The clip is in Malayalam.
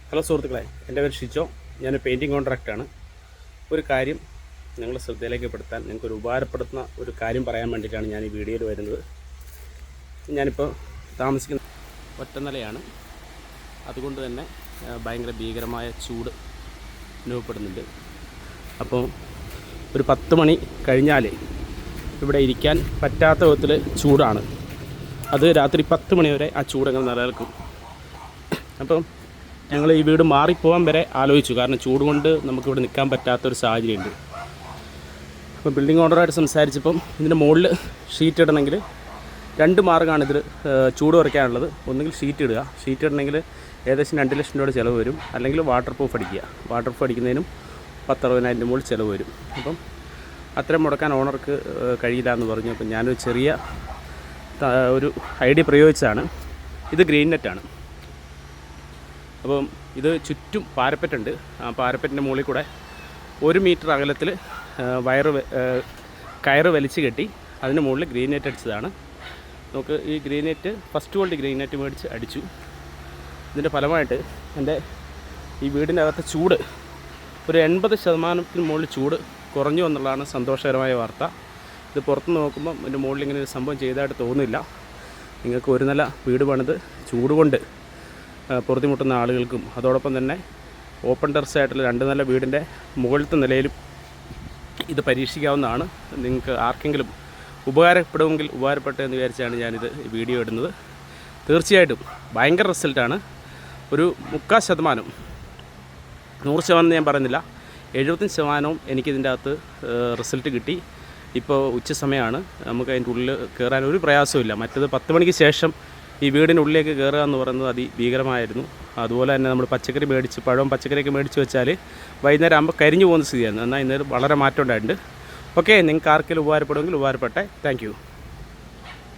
ഹലോ സുഹൃത്തുക്കളെ, എൻ്റെ പേര് ഷിജോ. ഞാനൊരു പെയിൻറ്റിങ് കോൺട്രാക്റ്റാണ്. ഒരു കാര്യം നിങ്ങളുടെ ശ്രദ്ധയിലേക്ക് പെടുത്താൻ, നിങ്ങൾക്കൊരു ഉപകാരപ്പെടുത്തുന്ന ഒരു കാര്യം പറയാൻ വേണ്ടിയിട്ടാണ് ഞാൻ ഈ വീഡിയോയിൽ വരുന്നത്. ഞാനിപ്പോൾ താമസിക്കുന്ന ഒറ്റനിലയാണ്. അതുകൊണ്ട് തന്നെ ഭയങ്കര ഭീകരമായ ചൂട് അനുഭവപ്പെടുന്നുണ്ട്. അപ്പോൾ ഒരു 10 മണി കഴിഞ്ഞാൽ ഇവിടെ ഇരിക്കാൻ പറ്റാത്ത വിധത്തിൽ ചൂടാണ്. അത് രാത്രി 10 മണി വരെ ആ ചൂടങ്ങനെ നിലനിൽക്കും. അപ്പം ഞങ്ങൾ ഈ വീട് മാറിപ്പോകാൻ വരെ ആലോചിച്ചു. കാരണം ചൂട് കൊണ്ട് നമുക്കിവിടെ നിൽക്കാൻ പറ്റാത്തൊരു സാഹചര്യമുണ്ട്. അപ്പോൾ ബിൽഡിംഗ് ഓണറായിട്ട് സംസാരിച്ചപ്പം ഇതിൻ്റെ മുകളിൽ ഷീറ്റ് ഇടണമെങ്കിൽ 2 മാർഗ്ഗമാണ് ഇതിൽ ചൂട് കുറയ്ക്കാനുള്ളത്. ഒന്നുകിൽ ഷീറ്റ് ഇടുക. ഷീറ്റ് ഇടണമെങ്കിൽ ഏകദേശം 2 ലക്ഷം രൂപയുടെ ചിലവ് വരും. അല്ലെങ്കിൽ വാട്ടർ പ്രൂഫ് അടിക്കുക. വാട്ടർ പ്രൂഫ് അടിക്കുന്നതിനും 10-60,000 മുകളിൽ ചിലവ് വരും. അപ്പം അത്രയും മുടക്കാൻ ഓണർക്ക് കഴിയില്ല എന്ന് പറഞ്ഞു. അപ്പം ഞാനൊരു ചെറിയ ഒരു ഐഡിയ പ്രയോഗിച്ചതാണ്. ഇത് ഗ്രീൻ നെറ്റാണ്. അപ്പം ഇത് ചുറ്റും പാരപ്പറ്റുണ്ട്. ആ പാരപ്പറ്റിൻ്റെ മുകളിൽ കൂടെ 1 മീറ്റർ അകലത്തിൽ കയറ് വലിച്ചു കെട്ടി അതിന് മുകളിൽ ഗ്രീൻ നെറ്റ് അടിച്ചതാണ്. നമുക്ക് ഈ green net first quality green net മേടിച്ച് അടിച്ചു. ഇതിൻ്റെ ഫലമായിട്ട് എൻ്റെ ഈ വീടിൻ്റെ അകത്തെ ചൂട് ഒരു 80% മുകളിൽ ചൂട് കുറഞ്ഞു എന്നുള്ളതാണ് സന്തോഷകരമായ വാർത്ത. ഇത് പുറത്ത് നോക്കുമ്പം ഇതിൻ്റെ മുകളിൽ ഇങ്ങനെ ഒരു സംഭവം ചെയ്തതായിട്ട് തോന്നുന്നില്ല. നിങ്ങൾക്ക് ഒരു നില വീട് പണിത് ചൂട് കൊണ്ട് പൊറുതിമുട്ടുന്ന ആളുകൾക്കും അതോടൊപ്പം തന്നെ ഓപ്പൺ ടെറസ് ആയിട്ടുള്ള 2 നില വീടിൻ്റെ മുകളിലത്തെ നിലയിലും ഇത് പരീക്ഷിക്കാവുന്നതാണ്. നിങ്ങൾക്ക് ആർക്കെങ്കിലും ഉപകാരപ്പെടുമെങ്കിൽ ഉപകാരപ്പെട്ടു എന്ന് വിചാരിച്ചാണ് ഞാനിത് വീഡിയോ ഇടുന്നത്. തീർച്ചയായിട്ടും ഭയങ്കര റിസൾട്ടാണ്. ഒരു 30%, 100% ഞാൻ പറയുന്നില്ല, 75% എനിക്കിതിൻ്റെ അകത്ത് റിസൾട്ട് കിട്ടി. ഇപ്പോൾ ഉച്ച സമയമാണ്. നമുക്ക് അതിൻ്റെ ഉള്ളിൽ കയറാൻ ഒരു പ്രയാസമില്ല. മറ്റത് 10 മണിക്ക് ശേഷം ഈ വീടിനുള്ളിലേക്ക് കയറുക എന്ന് പറയുന്നത് അതിഭീകരമായിരുന്നു. അതുപോലെ തന്നെ നമ്മൾ പച്ചക്കറി മേടിച്ച് പച്ചക്കറിയൊക്കെ മേടിച്ച് വെച്ചാൽ വൈകുന്നേരം ആകുമ്പോൾ കരിഞ്ഞു പോകുന്ന സ്ഥിതിയായിരുന്നു. എന്നാൽ ഇന്നേരം വളരെ മാറ്റം ഉണ്ടായിട്ടുണ്ട്. ഓക്കെ, നിങ്ങൾക്ക് ആർക്കെങ്കിലും ഉപകാരപ്പെടുമെങ്കിൽ ഉപകാരപ്പെട്ടെ. Thank you.